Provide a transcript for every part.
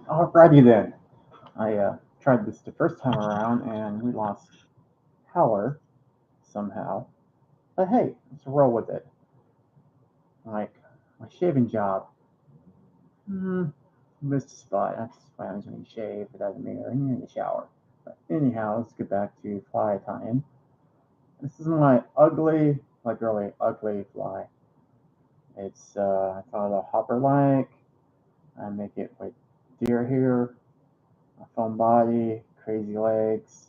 Alrighty then. I tried this the first time around and we lost power somehow. But hey, let's roll with it. Like my shaving job. Missed a spot. That's why I was going to shave without a mirror and in the shower. But anyhow, let's get back to fly time. This is my ugly, like really ugly fly. I thought a hopper like. I make it with deer hair, a foam body, crazy legs,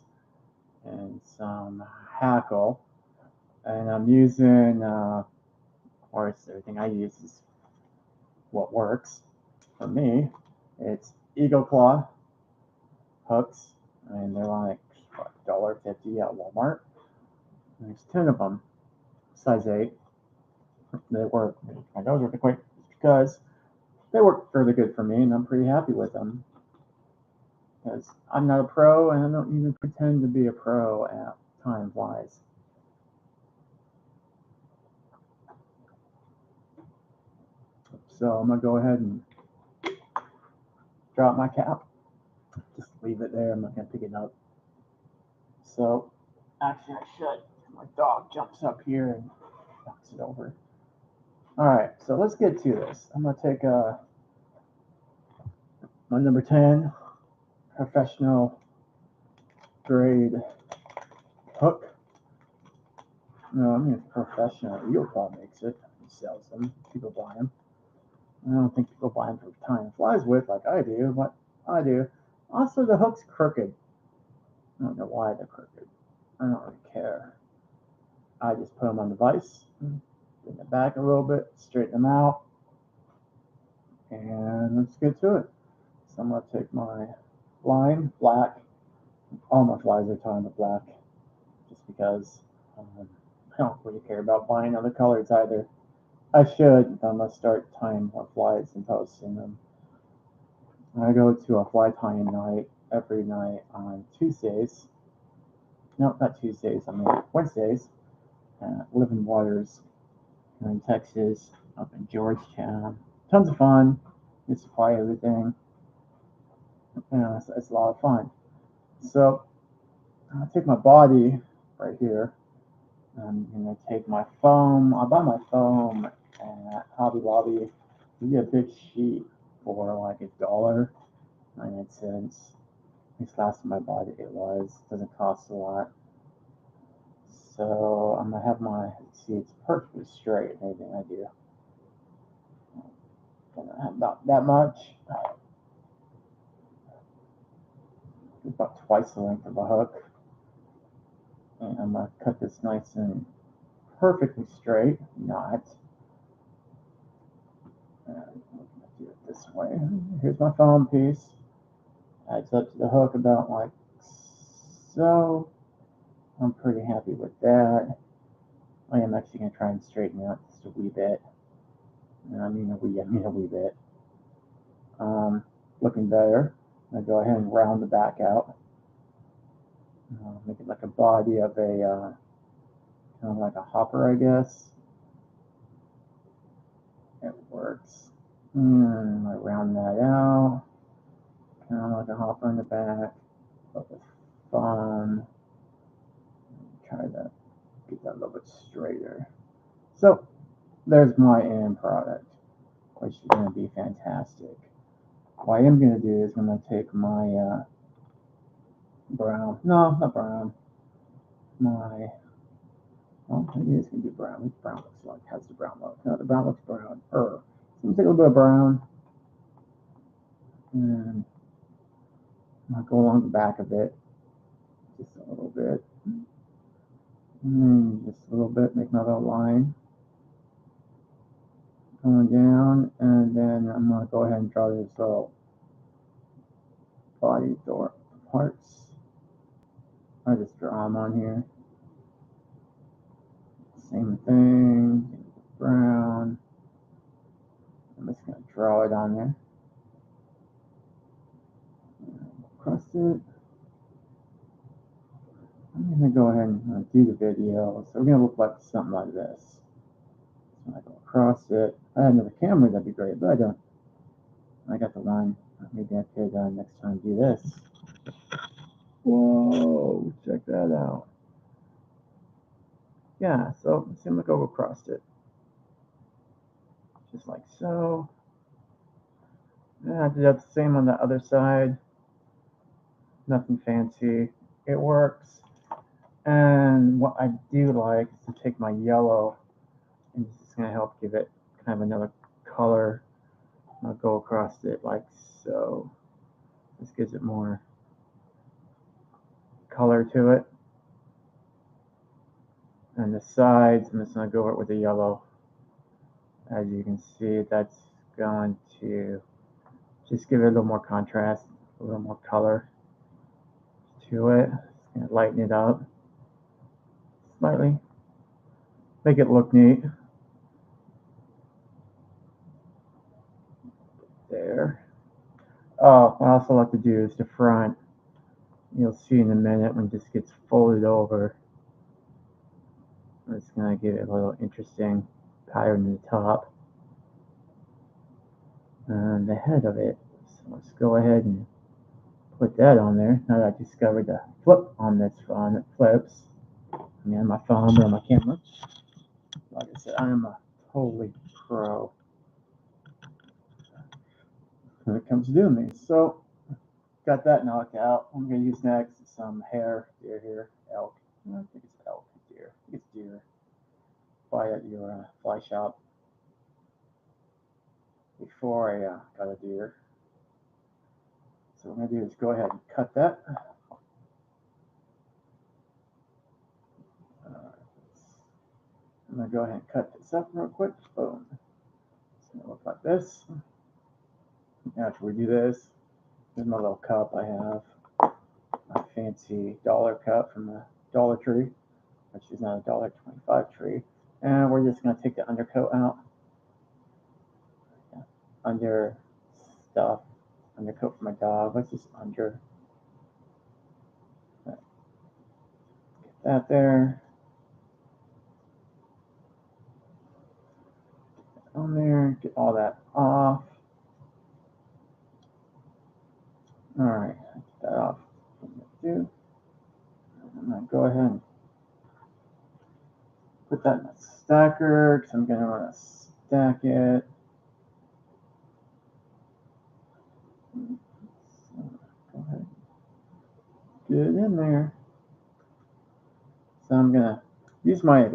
and some hackle. And I'm using, of course, everything I use is what works for me. It's Eagle Claw hooks, and they're like what, $1.50 at Walmart. And there's 10 of them, size 8. They work. My nose really quick because they work fairly good for me, and I'm pretty happy with them. Because I'm not a pro, and I don't even pretend to be a pro at time flies. So I'm gonna go ahead and drop my cap. Just leave it there. I'm not gonna pick it up. So actually, I should. My dog jumps up here and knocks it over. All right, so let's get to this. I'm gonna take my number 10 professional grade hook. No, I mean it's professional. Ufly makes it. He sells them. People buy them. I don't think people buy them for tying flies with like I do, but I do. Also, the hook's crooked. I don't know why they're crooked. I don't really care. I just put them on the vise, bring it back a little bit, straighten them out, and let's get to it. So I'm going to take my line, black. All my flies are tied with black, just because I don't really care about buying other colors either. I should, but I'm going to start tying more flies and posting them. I go to a fly tying night every night on Tuesdays. No, not Tuesdays, I mean Wednesdays. Living Waters here in Texas, up in Georgetown. Tons of fun. You supply everything. It's a lot of fun. So I'll take my body right here. I'm gonna take my foam. I buy my foam at Hobby Lobby. You get a big sheet for like $1.99. It's last my body it was. Doesn't cost a lot. So I'm gonna have my see it's perfectly straight everything I do. Gonna have about that much. About twice the length of a hook. And I'm gonna cut this nice and perfectly straight, not. And I'm gonna do it this way. Here's my foam piece. Adds up to the hook about like so. I'm pretty happy with that. I am actually gonna try and straighten out just a wee bit. And I mean a wee bit. Looking better. I'm gonna go ahead and round the back out. Make it like a body of a kind of like a hopper, I guess. It works. And I round that out. Kind of like a hopper in the back, but with fun. Try to get that a little bit straighter. So there's my end product, which is going to be fantastic. What I am going to do is I'm going to take my brown, no, not brown, my, well, it is going to be brown. What brown looks like? How's the brown look? No, the brown looks brown. So I'm going to take a little bit of brown, and I'll go along the back of it, just a little bit. And just a little bit, make my little line going down, and then I'm going to go ahead and draw these little body door parts. I just draw them on here. Same thing, brown. I'm just going to draw it on there. Across it. I'm going to go ahead and do the video. So we're going to look like something like this. So I go across it. If I had another camera, that'd be great, but I don't. I got the one. Maybe I could next time do this. Whoa, check that out. Yeah, so let's see, I'm gonna go across it. Just like so. Yeah, I did that the same on the other side. Nothing fancy. It works. And what I do like is to take my yellow, and this is gonna help give it kind of another color. I'll go across it like so. This gives it more color to it. And the sides, I'm just going to go over it with the yellow. As you can see, that's going to just give it a little more contrast, a little more color to it. It's going to lighten it up slightly, make it look neat. There. Oh, what I also like to do is the front. You'll see in a minute when this gets folded over. It's going to give it a little interesting pattern in the top and the head of it. So let's go ahead and put that on there. Now that I discovered the flip on this phone, it flips. I mean, on my phone, but on my camera. Like I said, I am a totally pro when it comes to doing these. So, got that knocked out. What I'm going to use next is some hair, deer here, elk. I think it's elk, deer. I think it's deer. Buy at your fly shop. Before I got a deer. So what I'm going to do is go ahead and cut that. I'm going to go ahead and cut this up real quick. Boom. It's going to look like this. After we do this, here's my little cup I have. My fancy dollar cup from the Dollar Tree, which is not a $1.25 tree. And we're just going to take the undercoat out. Under stuff. Undercoat for my dog. Let's just under. Get that there. On there. Get all that off. Alright. Get that off. I'm going to go ahead and put that in the stacker because I'm going to want to stack it. So go ahead. Get it in there. So I'm going to use my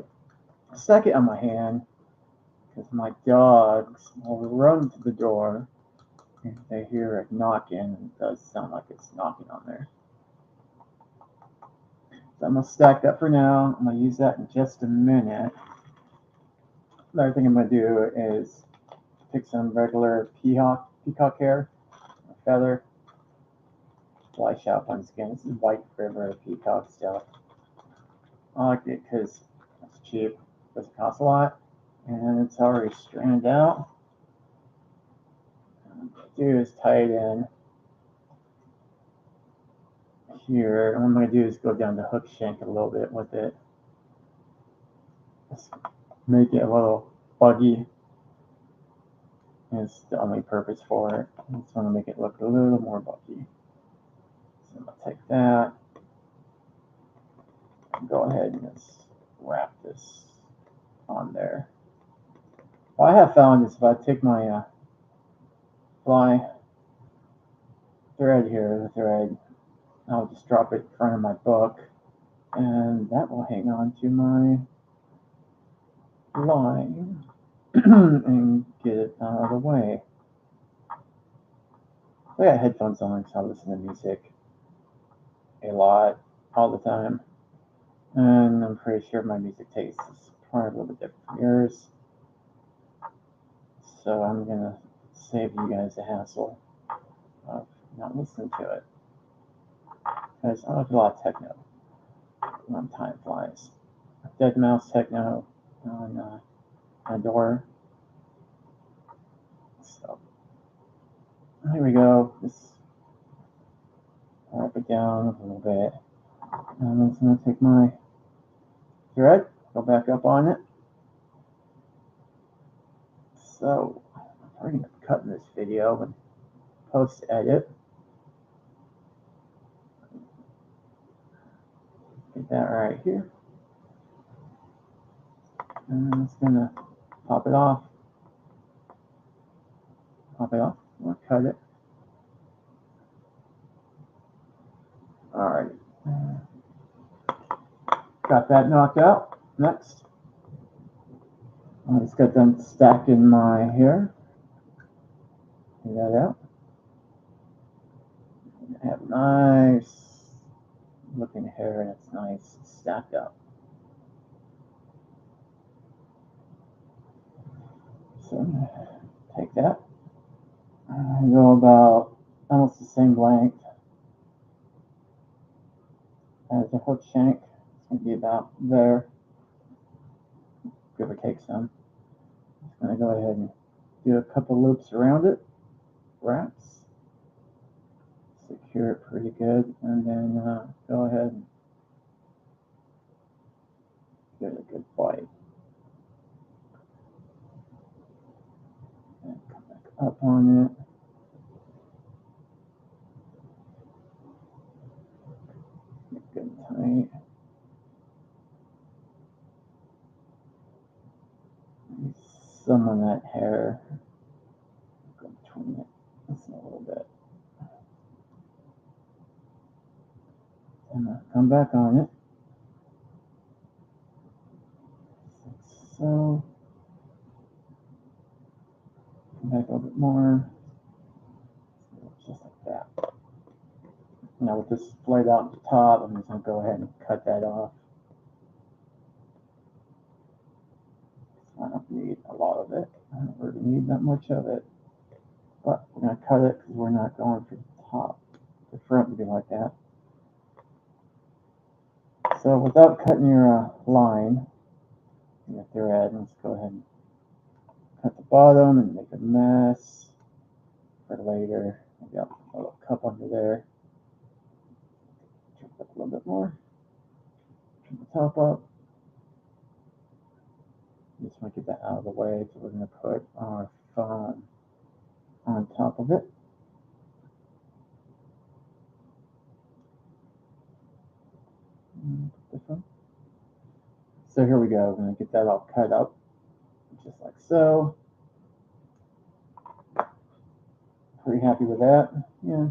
stack it on my hand because my dogs will run to the door if they hear it knocking. It does sound like it's knocking on there. So I'm going to stack that for now. I'm going to use that in just a minute. Another thing I'm going to do is pick some regular peacock hair, a feather, fly shop on skin. This is white river peacock stuff. I like it because it's cheap, it doesn't cost a lot, and it's already stranded out. What I'm going to do is tie it in here, and what I'm going to do is go down the hook shank a little bit with it. Just make it a little buggy. It's the only purpose for it. I just want to make it look a little more buggy. So I'm going to take that and go ahead and just wrap this on there. What I have found is if I take my fly thread here, the thread, I'll just drop it in front of my book, and that will hang on to my line and get it out of the way. I got headphones on, so I listen to music a lot, all the time, and I'm pretty sure my music taste is probably a little bit different from yours. So I'm gonna save you guys the hassle of not listening to it, because I like a lot of techno on time flies. Dead Mouse techno on my door. So here we go. Just wrap it down a little bit. And I'm just going to take my thread, go back up on it. So I'm already cutting this video, but post edit. Get that right here. And I'm just gonna pop it off. Pop it off. Or cut it. Alright. Got that knocked out. Next, I just got them stacking my hair. Get that out. I have nice looking hair and it's nice stacked up. So take that. I go about almost the same length as the hook shank. It's going to be about there, give or take some. I'm going to go ahead and do a couple loops around it, wraps, secure it pretty good, and then go ahead and give it a good bite. And come back up on it. Good and tight. Some of that hair, go between it just a little bit. And come back on it. So, come back a little bit more. Just like that. Now with this blade out at the top, I'm just going to go ahead and cut that off. I don't need a lot of it. I don't really need that much of it. But we're going to cut it because we're not going for the top. The front would be like that. So without cutting your line, your thread, let's go ahead and cut the bottom and make a mess for later. Maybe I'll put a little cup under there. Trim it up a little bit more. Trim the top up. Just want to get that out of the way, so we're going to put our foam on top of it. So here we go. We're going to get that all cut up, just like so. Pretty happy with that. Yeah.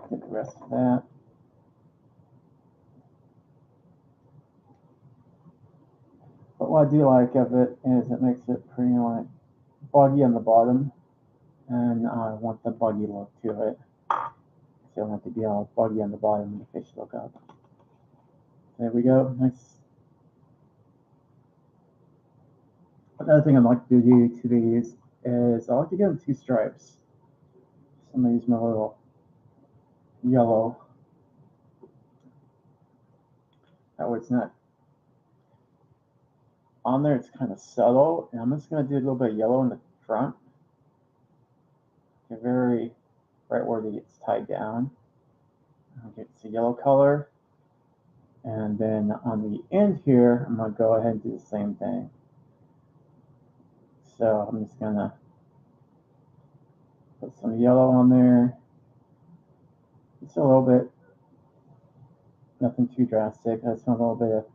Get the rest of that. But what I do like of it is it makes it pretty like buggy on the bottom, and I want the buggy look to it. So I want it to be all buggy on the bottom and the fish look up. There we go. Nice. Another thing I'd like to do to these is I like to give them 2 stripes. So I'm going to use my little yellow. That way it's not on there, it's kind of subtle. And I'm just going to do a little bit of yellow in the front. Very right where it gets tied down. Okay, it's a yellow color. And then on the end here, I'm going to go ahead and do the same thing. So I'm just going to put some yellow on there. Just a little bit. Nothing too drastic. I just want a little bit of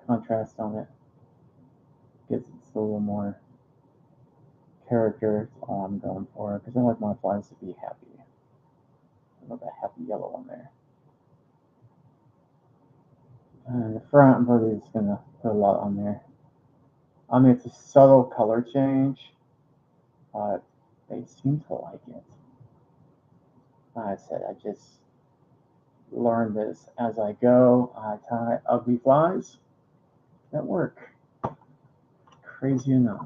contrast on it. Gives it a little more character. That's all I'm going for. Because I like my flies to be happy. A little bit happy yellow on there. And the front, I'm probably just going to put a lot on there. I mean, it's a subtle color change, but they seem to like it. Like I said, I just learned this as I go. I tie ugly flies that work. Crazy enough.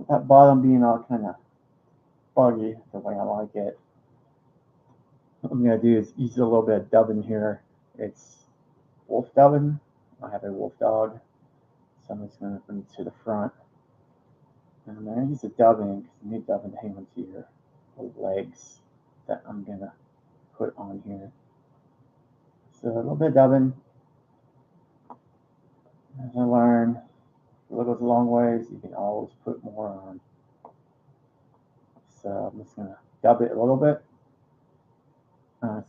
That bottom being all kind of buggy, the way I like it. What I'm going to do is use a little bit of dubbing here. It's wolf dubbing. I have a wolf dog. So I'm just going to bring it to the front. And I'm going to use the dubbing because you need dubbing to hang onto your legs that I'm going to put on here. So a little bit of dubbing as I learn. it goes a long ways. You can always put more on. So I'm just gonna dub it a little bit.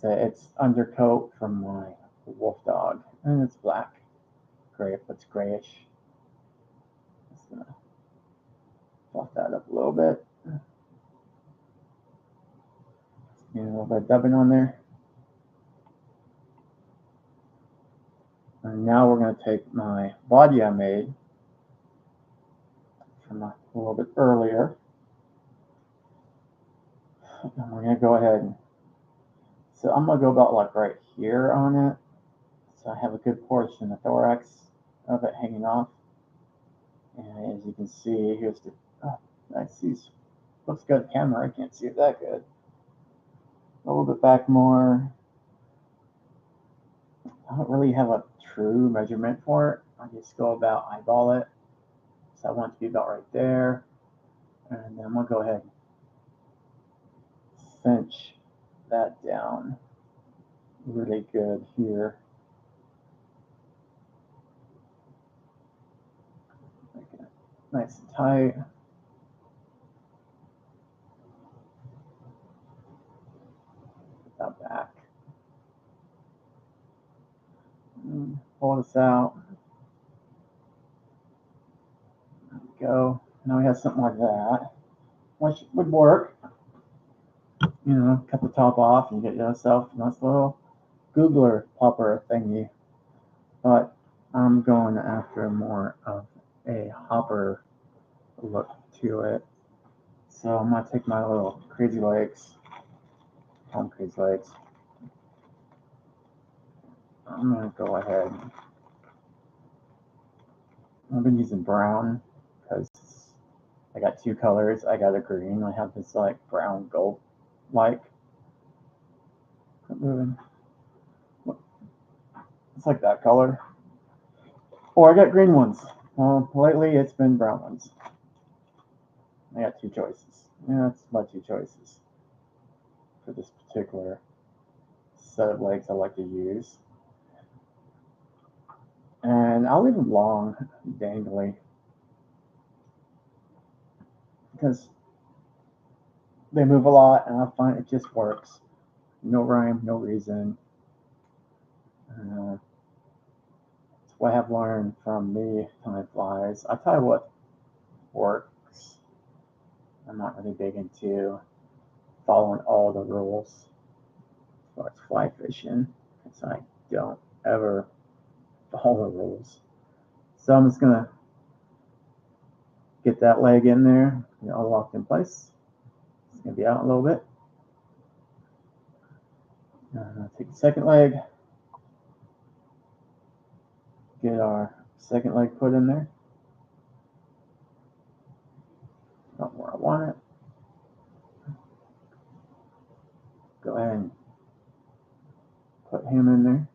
Say it's undercoat from my wolf dog, and it's black, gray, it's grayish. Just gonna fluff that up a little bit. Get a little bit of dubbing on there. And now we're going to take my body I made from a little bit earlier. And we're going to go ahead and, so I'm going to go about like right here on it. So I have a good portion of thorax of it hanging off. And as you can see, here's the, I see, looks good on camera, I can't see it that good. A little bit back more. I don't really have a true measurement for it. I just go about eyeball it. So I want it to be about right there. And then I'm going to go ahead and cinch that down really good here. Make it nice and tight. Put that back. And pull this out. There we go. Now we have something like that, which would work. You know, cut the top off and get yourself a nice little Googler popper thingy. But I'm going after more of a hopper look to it. So I'm gonna take my little crazy legs, crazy legs. I'm gonna go ahead. I've been using brown because I got two colors. I got a green. I have this like brown gold like. It's like that color. Or I got green ones. Lately it's been brown ones. I got two choices. Yeah, that's my two choices for this particular set of legs I like to use. And I'll leave them long, dangly, because they move a lot and I find it just works. No rhyme, no reason. That's what I have learned from me time flies. I tell you what works. I'm not really big into following all the rules as far as fly fishing, because I don't ever follow the rules. So I'm just gonna get that leg in there, all locked in place. It's gonna be out a little bit. Take the second leg, get our second leg put in there. Not where I want it. Go ahead and put him in there.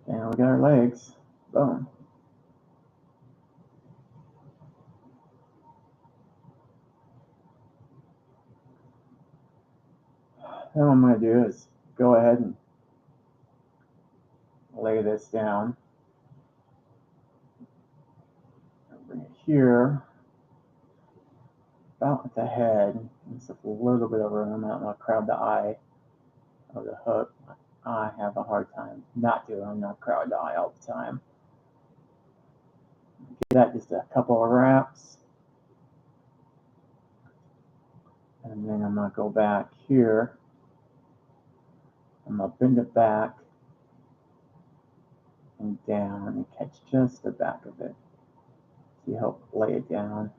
And we got our legs. Boom. Then what I'm going to do is go ahead and lay this down. Bring it here, about at the head. Just a little bit of room. I don't want to crowd the eye of the hook. I have a hard time not crowd the eye all the time. Give that just a couple of wraps. And then I'm going to go back here. I'm going to bend it back and down and catch just the back of it. So you help lay it down.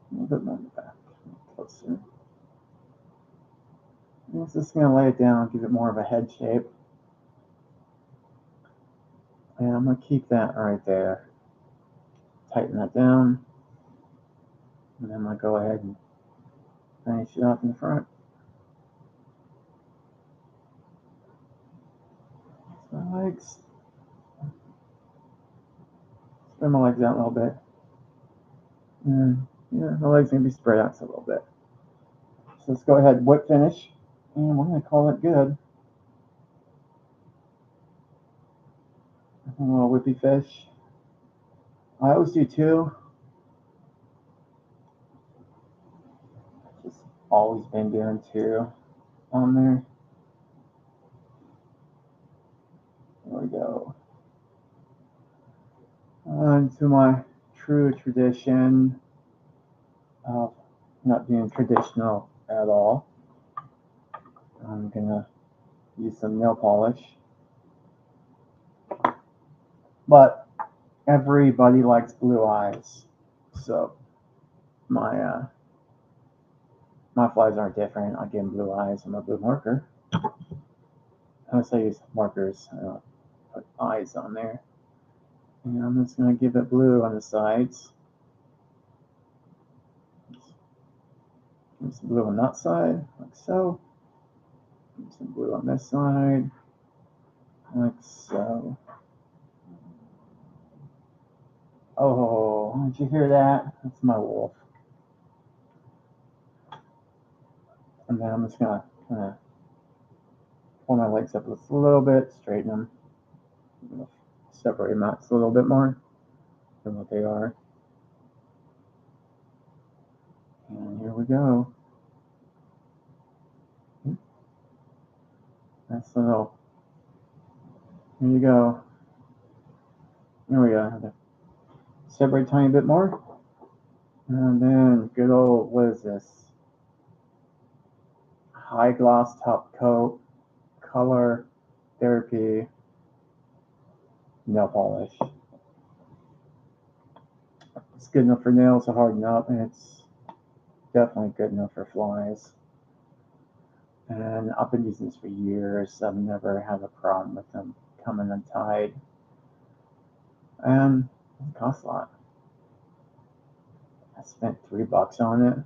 A little bit more in the back, closer. I'm just going to lay it down, give it more of a head shape. And I'm going to keep that right there. Tighten that down. And then I'm going to go ahead and finish it off in the front. So my legs. Spread my legs out a little bit. And yeah, my legs are going to be spread out a little bit. So let's go ahead and whip finish. And we're going to call it good. whippy fish. I always do too. Just always been doing two on there. There we go. To my true tradition of not being traditional at all. I'm gonna use some nail polish. But everybody likes blue eyes, so my my flies aren't different. I give them blue eyes. I'm a blue marker. Unless I use markers, I don't put eyes on there. And I'm just gonna give it blue on the sides. Give some blue on that side, like so. Give some blue on this side, like so. Oh, did you hear that? That's my wolf. And then I'm just gonna kind of pull my legs up just a little bit, straighten them, separate them out just a little bit more than what they are. And here we go. That's a little. Here you go. There we go. Separate a tiny bit more. And then good old, what is this? High gloss top coat, color therapy, nail polish. It's good enough for nails to harden up, and it's definitely good enough for flies. And I've been using this for years. I've never had a problem with them coming untied. And it costs a lot. I spent $3 on it.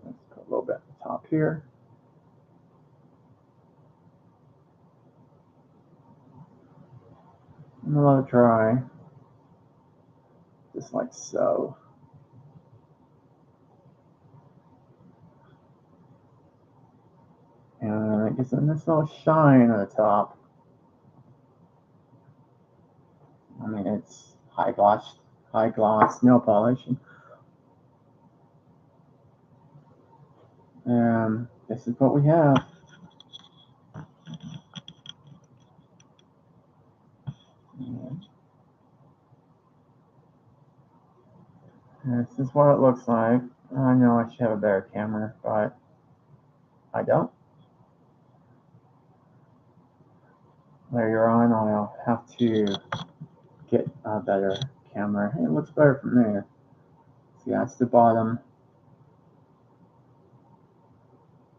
Let's put a little bit at the top here. And let it dry. Just like so. And it gives a nice little shine at the top. I mean, it's high gloss nail polish. And this is what we have. This is what it looks like. I know I should have a better camera, but I don't. Later on, I'll have to get a better camera. It looks better from there. See, that's the bottom.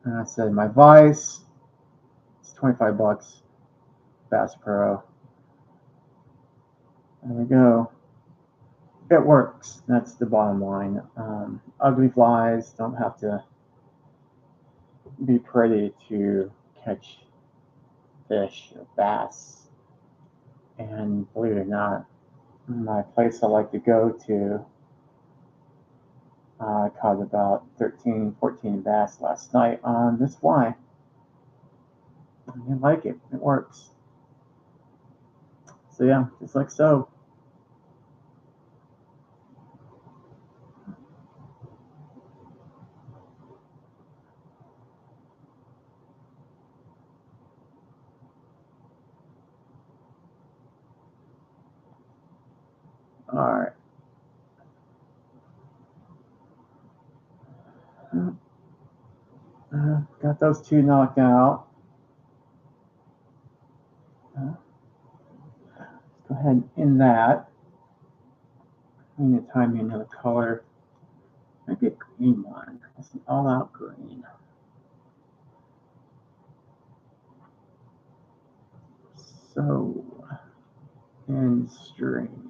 And I said my vise. It's $25. Bass Pro. There we go. It works. That's the bottom line. Ugly flies don't have to be pretty to catch fish or bass. And believe it or not, my place I like to go to, I caught about 13, 14 bass last night on this fly. I like it. It works. So yeah, just like so. Alright. Got those two knocked out. Let's go ahead and end that. I need to time me another color. Maybe a green one. It's an all-out green. So, end stream.